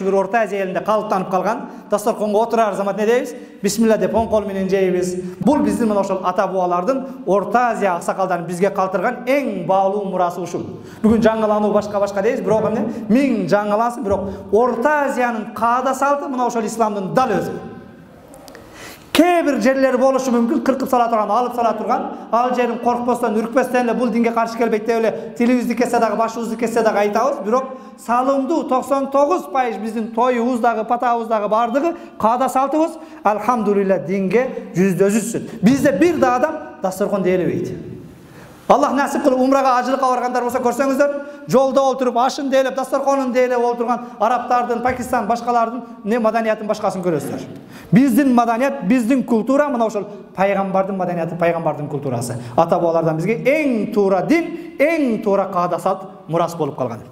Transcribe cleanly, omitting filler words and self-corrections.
шүгүр Орта Азия элинде калыптанып калган. Дасторконго отурар замат не дейбиз? Бисмилла деп оң кол менен жейбиз. Бул биздин мына ошол ата бабалардын Орта Азия аксакалдарын бизге калтырган эң баалуу мурасы ушул. Бүгүн жаңылануу башка дейбиз, бирок эмне? Миң жаңылансын, бирок Орта Азиянын каада салты мына ошол исламдын дал өзү. Кээ бир жерлери болушу мүмкүн, кыркып сала турган, алып сала турган, ал жерин коркпостон, үркпөстөн эле бул динге каршы келбейт деп эле тилибизди кессе дагы, башыбызды кессе дагы айтабыз, бирок салымдуу 99% биздин тоюбуз дагы, патабыз дагы бардыгы каада салтыбыз алхамдулилла динге жүздөзүсүн. Бизде бир да адам дасторкон дээлебейт. Аллах насип кылып умрага, ажылыкка баргандар болсо көрсөңүздөр, жолдо олтуруп ашын дээлеп, дасторконун дээлеп олтурган арабтардын, Пакистан, башкалардын не маданиятын башкасын көрөсүздөр. Биздин маданият, биздин культура мына ошол пайгамбардын маданияты, пайгамбардын культурасы. Ата бабалардан бизге эң туура дин, эң туура каада салт мурас болуп калган.